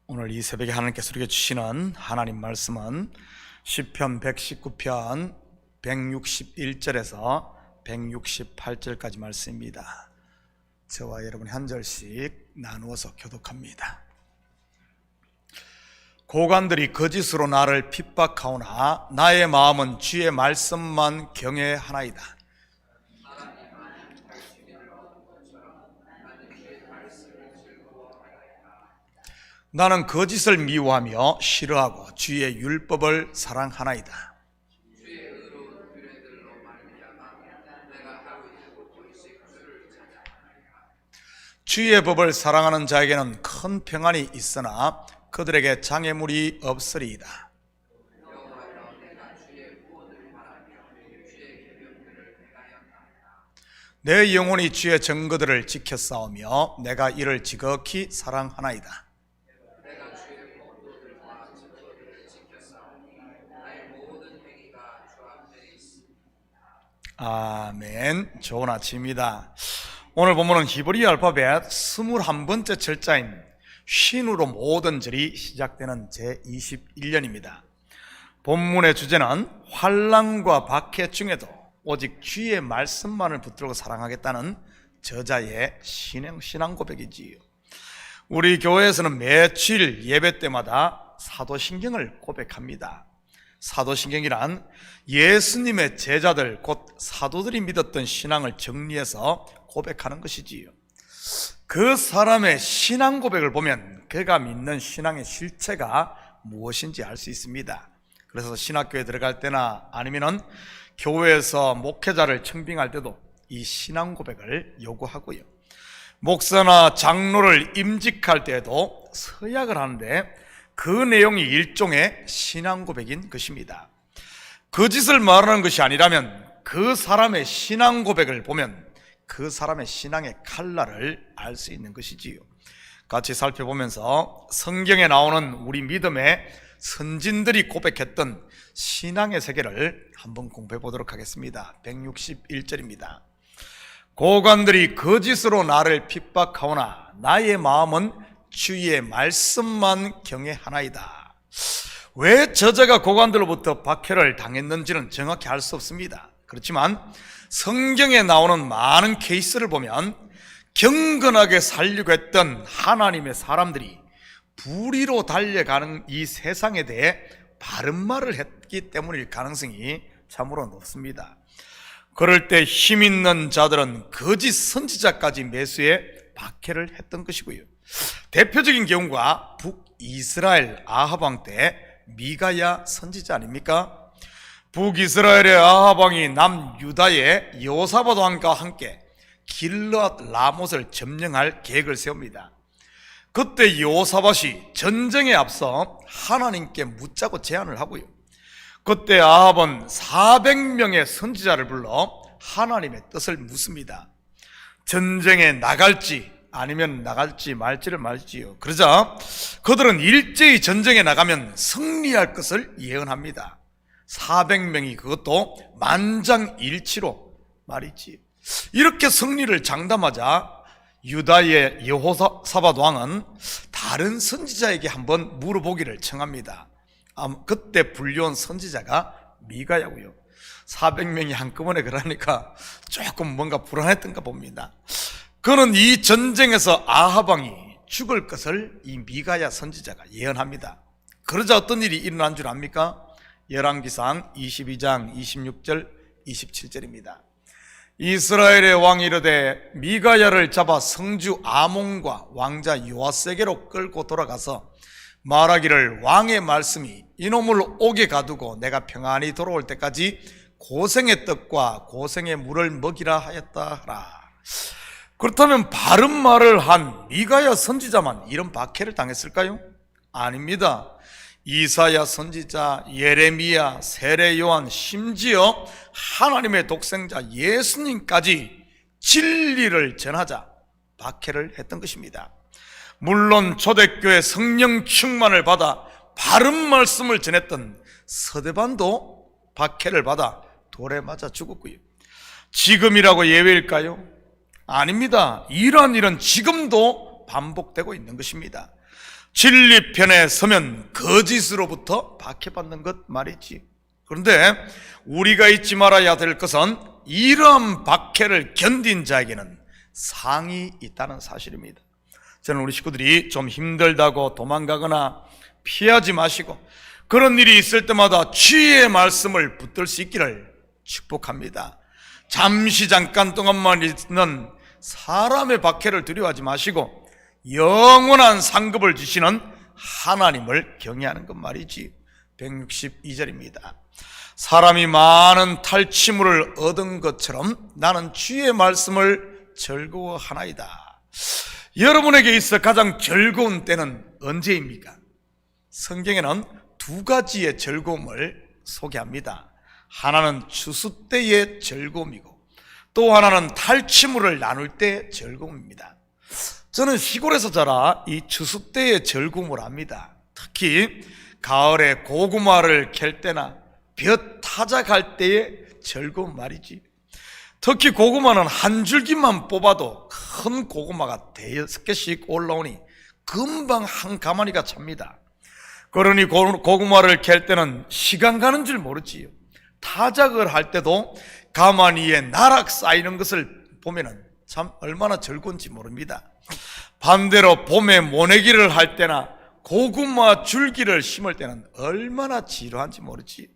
오늘 이 새벽에 하나님께서 우리에게 주시는 하나님 말씀은 시편 119편 161절에서 168절까지 말씀입니다. 저와 여러분이 한 절씩 나누어서 교독합니다. 고관들이 거짓으로 나를 핍박하오나 나의 마음은 주의 말씀만 경외하나이다. 나는 거짓을 미워하며 싫어하고 주의 율법을 사랑하나이다. 주의 법을 사랑하는 자에게는 큰 평안이 있으나 그들에게 장애물이 없으리이다. 내 영혼이 주의 증거들을 지켜 싸우며 내가 이를 지극히 사랑하나이다. 아멘. 좋은 아침입니다. 오늘 본문은 히브리 알파벳 21번째 철자인 쉰으로 모든 절이 시작되는 제21년입니다. 본문의 주제는 환난과 박해 중에도 오직 주의 말씀만을 붙들고 사랑하겠다는 저자의 신앙 고백이지요. 우리 교회에서는 매주일 예배 때마다 사도신경을 고백합니다. 사도신경이란 예수님의 제자들 곧 사도들이 믿었던 신앙을 정리해서 고백하는 것이지요. 그 사람의 신앙 고백을 보면 그가 믿는 신앙의 실체가 무엇인지 알 수 있습니다. 그래서 신학교에 들어갈 때나 아니면은 교회에서 목회자를 청빙할 때도 이 신앙 고백을 요구하고요. 목사나 장로를 임직할 때에도 서약을 하는데 그 내용이 일종의 신앙 고백인 것입니다. 거짓을 말하는 것이 아니라면 그 사람의 신앙 고백을 보면 그 사람의 신앙의 칼날을 알 수 있는 것이지요. 같이 살펴보면서 성경에 나오는 우리 믿음의 선진들이 고백했던 신앙의 세계를 한번 공부해 보도록 하겠습니다. 161절입니다. 고관들이 거짓으로 나를 핍박하오나 나의 마음은 주의 말씀만 경외하나이다. 왜 저자가 고관들로부터 박해를 당했는지는 정확히 알 수 없습니다. 그렇지만 성경에 나오는 많은 케이스를 보면 경건하게 살려고 했던 하나님의 사람들이 불의로 달려가는 이 세상에 대해 바른 말을 했기 때문일 가능성이 참으로 높습니다. 그럴 때 힘 있는 자들은 거짓 선지자까지 매수해 박해를 했던 것이고요. 대표적인 경우가 북이스라엘 아합 왕 때 미가야 선지자 아닙니까? 북이스라엘의 아합 왕이 남유다의 여호사밧 왕과 함께 길르앗 라못을 점령할 계획을 세웁니다. 그때 여호사밧이 전쟁에 앞서 하나님께 묻자고 제안을 하고요. 그때 아합은 400명의 선지자를 불러 하나님의 뜻을 묻습니다. 전쟁에 나갈지 아니면 나갈지 말지요. 그러자 그들은 일제히 전쟁에 나가면 승리할 것을 예언합니다. 400명이 그것도 만장일치로 말이지. 이렇게 승리를 장담하자 유다의 여호사밧 왕은 다른 선지자에게 한번 물어보기를 청합니다. 그때 불려온 선지자가 미가야고요. 400명이 한꺼번에 그러니까 조금 뭔가 불안했던가 봅니다. 그는 이 전쟁에서 아합 왕이 죽을 것을 이 미가야 선지자가 예언합니다. 그러자 어떤 일이 일어난 줄 압니까? 열왕기상 22장 26절 27절입니다. 이스라엘의 왕이 이르되 미가야를 잡아 성주 아몬과 왕자 요아스에게로 끌고 돌아가서 말하기를 왕의 말씀이 이놈을 옥에 가두고 내가 평안히 돌아올 때까지 고생의 떡과 고생의 물을 먹이라 하였다 하라. 그렇다면 바른 말을 한 미가야 선지자만 이런 박해를 당했을까요? 아닙니다. 이사야 선지자, 예레미야, 세례 요한, 심지어 하나님의 독생자 예수님까지 진리를 전하자 박해를 했던 것입니다. 물론 초대교회 성령 충만을 받아 바른 말씀을 전했던 서대반도 박해를 받아 돌에 맞아 죽었고요. 지금이라고 예외일까요? 아닙니다. 이러한 일은 지금도 반복되고 있는 것입니다. 진리편에 서면 거짓으로부터 박해받는 것 말이지. 그런데 우리가 잊지 말아야 될 것은 이러한 박해를 견딘 자에게는 상이 있다는 사실입니다. 저는 우리 식구들이 좀 힘들다고 도망가거나 피하지 마시고 그런 일이 있을 때마다 주의 말씀을 붙들 수 있기를 축복합니다. 잠시 잠깐 동안만 있는 사람의 박해를 두려워하지 마시고 영원한 상급을 주시는 하나님을 경외하는 것 말이지. 162절입니다. 사람이 많은 탈취물을 얻은 것처럼 나는 주의 말씀을 즐거워하나이다. 여러분에게 있어 가장 즐거운 때는 언제입니까? 성경에는 두 가지의 즐거움을 소개합니다. 하나는 추수 때의 즐거움이고 또 하나는 탈취물을 나눌 때의 즐거움입니다. 저는 시골에서 자라 이 추수 때의 즐거움을 압니다. 특히 가을에 고구마를 캘 때나 볕 타작할 때의 즐거움 말이지. 특히 고구마는 한 줄기만 뽑아도 큰 고구마가 5개씩 올라오니 금방 한 가마니가 찹니다. 그러니 고구마를 캘 때는 시간 가는 줄 모르지요. 타작을 할 때도 가마니 위에 나락 쌓이는 것을 보면 참 얼마나 즐거운지 모릅니다. 반대로 봄에 모내기를 할 때나 고구마 줄기를 심을 때는 얼마나 지루한지 모르지.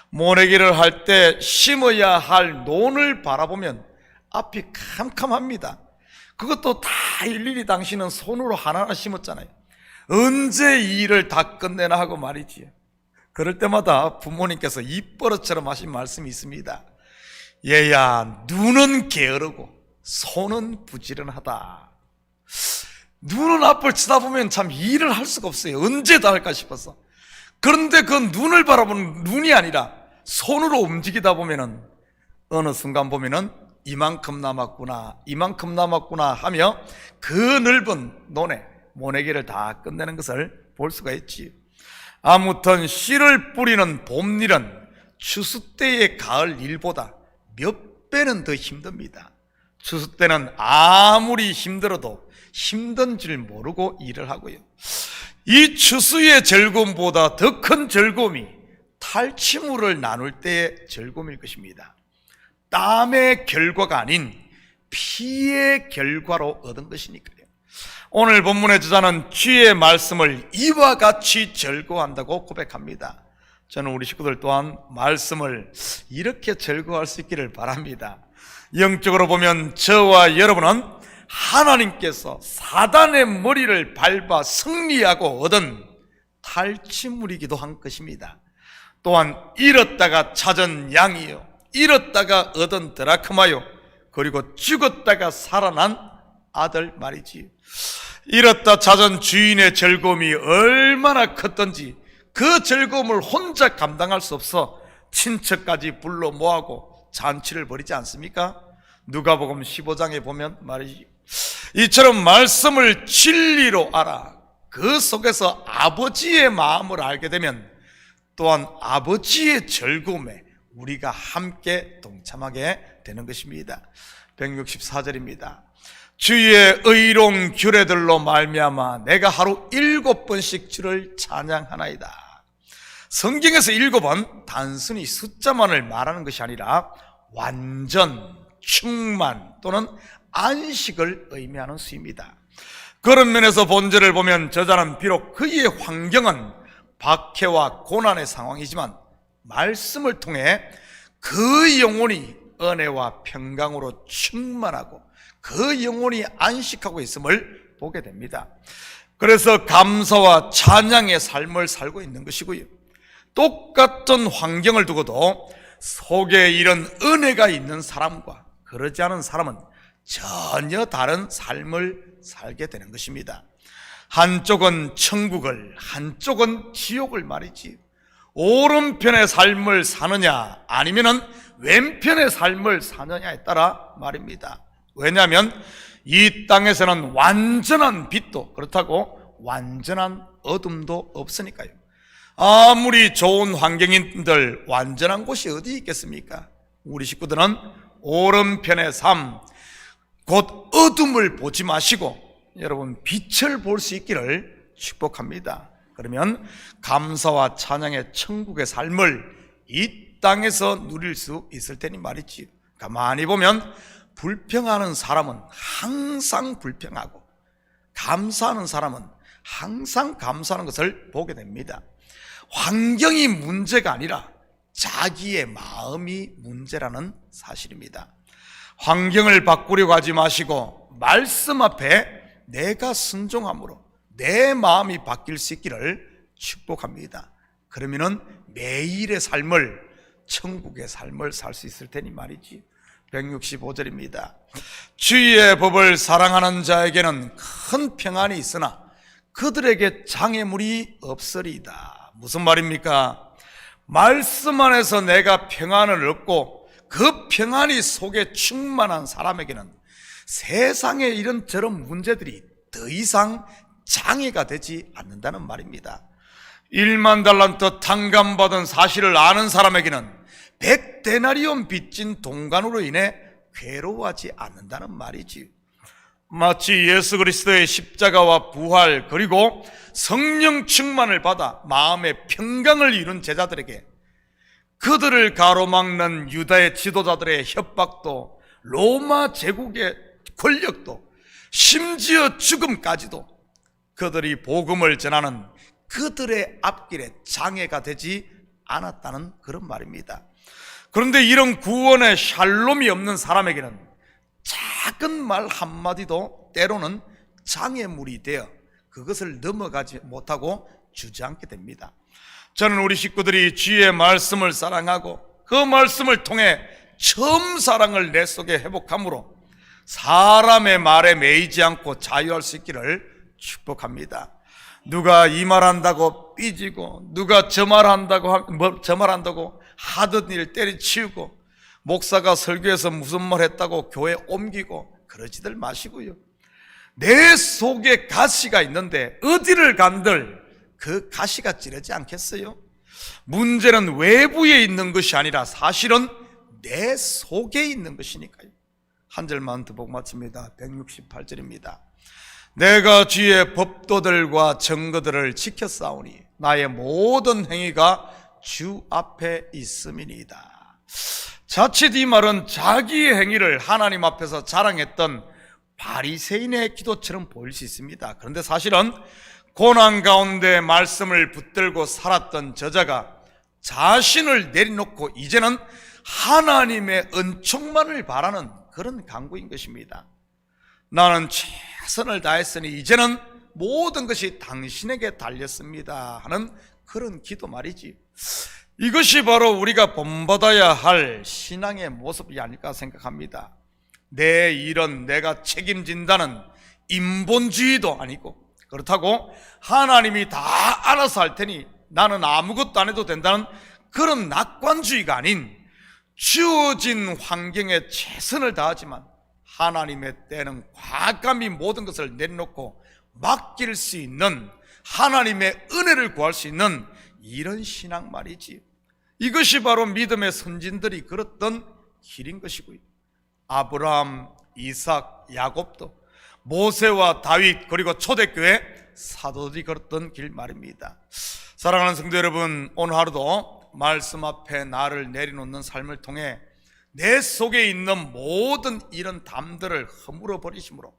모내기를 할 때 심어야 할 논을 바라보면 앞이 캄캄합니다. 그것도 다 일일이 당신은 손으로 하나하나 심었잖아요. 언제 이 일을 다 끝내나 하고 말이지. 그럴 때마다 부모님께서 입버릇처럼 하신 말씀이 있습니다. 얘야, 눈은 게으르고 손은 부지런하다. 눈은 앞을 쳐다보면 참 일을 할 수가 없어요. 언제 다 할까 싶어서. 그런데 그 눈을 바라보는 눈이 아니라 손으로 움직이다 보면은 어느 순간 보면은 이만큼 남았구나, 이만큼 남았구나 하며 그 넓은 논에 모내기를 다 끝내는 것을 볼 수가 있지. 아무튼 씨를 뿌리는 봄일은 추수 때의 가을 일보다 몇 배는 더 힘듭니다. 추수 때는 아무리 힘들어도 힘든 줄 모르고 일을 하고요. 이 추수의 즐거움보다 더 큰 즐거움이 탈취물을 나눌 때의 즐거움일 것입니다. 땀의 결과가 아닌 피의 결과로 얻은 것이니까요. 오늘 본문의 저자는 주의 말씀을 이와 같이 즐거워한다고 고백합니다. 저는 우리 식구들 또한 말씀을 이렇게 즐거워할 수 있기를 바랍니다. 영적으로 보면 저와 여러분은 하나님께서 사단의 머리를 밟아 승리하고 얻은 탈취물이기도 한 것입니다. 또한 잃었다가 찾은 양이요, 잃었다가 얻은 드라크마요, 그리고 죽었다가 살아난 아들 말이지. 잃었다 찾은 주인의 즐거움이 얼마나 컸던지 그 즐거움을 혼자 감당할 수 없어 친척까지 불러 모아고 잔치를 벌이지 않습니까? 누가복음 15장에 보면 말이지. 이처럼 말씀을 진리로 알아 그 속에서 아버지의 마음을 알게 되면 또한 아버지의 즐거움에 우리가 함께 동참하게 되는 것입니다. 164절입니다. 주의 의로운 규례들로 말미암아 내가 하루 7번씩 주를 찬양하나이다. 성경에서 7은 단순히 숫자만을 말하는 것이 아니라 완전, 충만 또는 안식을 의미하는 수입니다. 그런 면에서 본절을 보면 저자는 비록 그의 환경은 박해와 고난의 상황이지만 말씀을 통해 그 영혼이 은혜와 평강으로 충만하고 그 영혼이 안식하고 있음을 보게 됩니다. 그래서 감사와 찬양의 삶을 살고 있는 것이고요. 똑같은 환경을 두고도 속에 이런 은혜가 있는 사람과 그러지 않은 사람은 전혀 다른 삶을 살게 되는 것입니다. 한쪽은 천국을, 한쪽은 지옥을 말이지. 오른편의 삶을 사느냐 아니면은 왼편의 삶을 사느냐에 따라 말입니다. 왜냐하면 이 땅에서는 완전한 빛도 그렇다고 완전한 어둠도 없으니까요. 아무리 좋은 환경인들 완전한 곳이 어디 있겠습니까? 우리 식구들은 오른편의 삶, 곧 어둠을 보지 마시고 여러분 빛을 볼 수 있기를 축복합니다. 그러면 감사와 찬양의 천국의 삶을 이 땅에서 누릴 수 있을 테니 말이지. 가만히 보면 불평하는 사람은 항상 불평하고 감사하는 사람은 항상 감사하는 것을 보게 됩니다. 환경이 문제가 아니라 자기의 마음이 문제라는 사실입니다. 환경을 바꾸려고 하지 마시고 말씀 앞에 내가 순종함으로 내 마음이 바뀔 수 있기를 축복합니다. 그러면은 매일의 삶을 천국의 삶을 살 수 있을 테니 말이지. 165절입니다. 주의 법을 사랑하는 자에게는 큰 평안이 있으나 그들에게 장애물이 없으리이다. 무슨 말입니까? 말씀 안에서 내가 평안을 얻고 그 평안이 속에 충만한 사람에게는 세상에 이런저런 문제들이 더 이상 장애가 되지 않는다는 말입니다. 1만 달란트 탕감받은 사실을 아는 사람에게는 100데나리온 빚진 동관으로 인해 괴로워하지 않는다는 말이지. 마치 예수 그리스도의 십자가와 부활 그리고 성령 충만을 받아 마음의 평강을 이룬 제자들에게 그들을 가로막는 유다의 지도자들의 협박도 로마 제국의 권력도 심지어 죽음까지도 그들이 복음을 전하는 그들의 앞길에 장애가 되지 않았다는 그런 말입니다. 그런데 이런 구원의 샬롬이 없는 사람에게는 작은 말 한마디도 때로는 장애물이 되어 그것을 넘어가지 못하고 주저앉게 됩니다. 저는 우리 식구들이 주의 말씀을 사랑하고 그 말씀을 통해 처음 사랑을 내 속에 회복함으로 사람의 말에 매이지 않고 자유할 수 있기를 축복합니다. 누가 이 말한다고 삐지고 누가 저 말한다고 하던 일 때려치우고 목사가 설교에서 무슨 말 했다고 교회 옮기고 그러지들 마시고요. 내 속에 가시가 있는데 어디를 간들 그 가시가 찌르지 않겠어요? 문제는 외부에 있는 것이 아니라 사실은 내 속에 있는 것이니까요. 한 절만 더 보고 마칩니다. 168절입니다. 내가 주의 법도들과 증거들을 지켰사오니 나의 모든 행위가 주 앞에 있음이니이다. 자칫 이 말은 자기의 행위를 하나님 앞에서 자랑했던 바리새인의 기도처럼 보일 수 있습니다. 그런데 사실은 고난 가운데 말씀을 붙들고 살았던 저자가 자신을 내려놓고 이제는 하나님의 은총만을 바라는 그런 강구인 것입니다. 나는 최선을 다했으니 이제는 모든 것이 당신에게 달렸습니다 하는 그런 기도 말이지. 이것이 바로 우리가 본받아야 할 신앙의 모습이 아닐까 생각합니다. 내 일은 내가 책임진다는 인본주의도 아니고 그렇다고 하나님이 다 알아서 할 테니 나는 아무것도 안 해도 된다는 그런 낙관주의가 아닌 주어진 환경에 최선을 다하지만 하나님의 때는 과감히 모든 것을 내려놓고 맡길 수 있는 하나님의 은혜를 구할 수 있는 이런 신앙 말이지. 이것이 바로 믿음의 선진들이 걸었던 길인 것이고요. 아브라함, 이삭, 야곱도 모세와 다윗 그리고 초대교회 사도들이 걸었던 길 말입니다. 사랑하는 성도 여러분, 오늘 하루도 말씀 앞에 나를 내려놓는 삶을 통해 내 속에 있는 모든 이런 담들을 허물어 버리심으로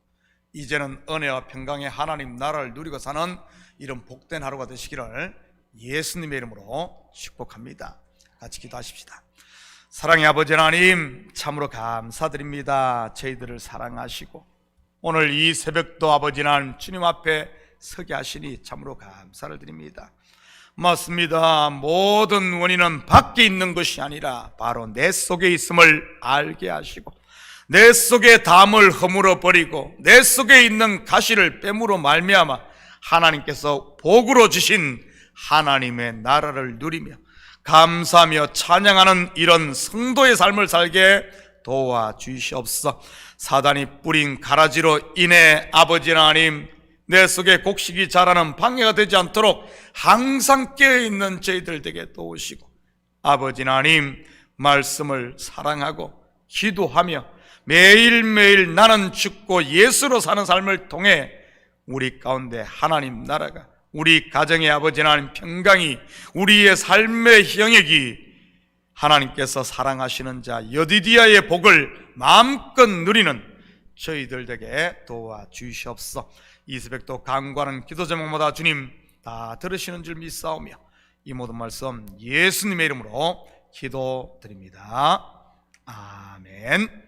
이제는 은혜와 평강의 하나님 나라를 누리고 사는 이런 복된 하루가 되시기를 예수님의 이름으로 축복합니다. 같이 기도하십시다. 사랑의 아버지 하나님, 참으로 감사드립니다. 저희들을 사랑하시고 오늘 이 새벽도 아버지 하나님 주님 앞에 서게 하시니 참으로 감사를 드립니다. 맞습니다. 모든 원인은 밖에 있는 것이 아니라 바로 내 속에 있음을 알게 하시고 내 속에 담을 허물어 버리고 내 속에 있는 가시를 빼므로 말미암아 하나님께서 복으로 주신 하나님의 나라를 누리며 감사하며 찬양하는 이런 성도의 삶을 살게 도와주시옵소서. 사단이 뿌린 가라지로 인해 아버지 하나님 내 속에 곡식이 자라는 방해가 되지 않도록 항상 깨어있는 저희들 되게 도우시고 아버지 하나님 말씀을 사랑하고 기도하며 매일매일 나는 죽고 예수로 사는 삶을 통해 우리 가운데 하나님 나라가 우리 가정의 아버지 하나님 평강이, 우리의 삶의 영역이 하나님께서 사랑하시는 자 여디디아의 복을 마음껏 누리는 저희들 되게 도와주시옵소서. 이스백도 간구하는 기도 제목마다 주님 다 들으시는 줄 믿사오며 이 모든 말씀 예수님의 이름으로 기도드립니다. 아멘.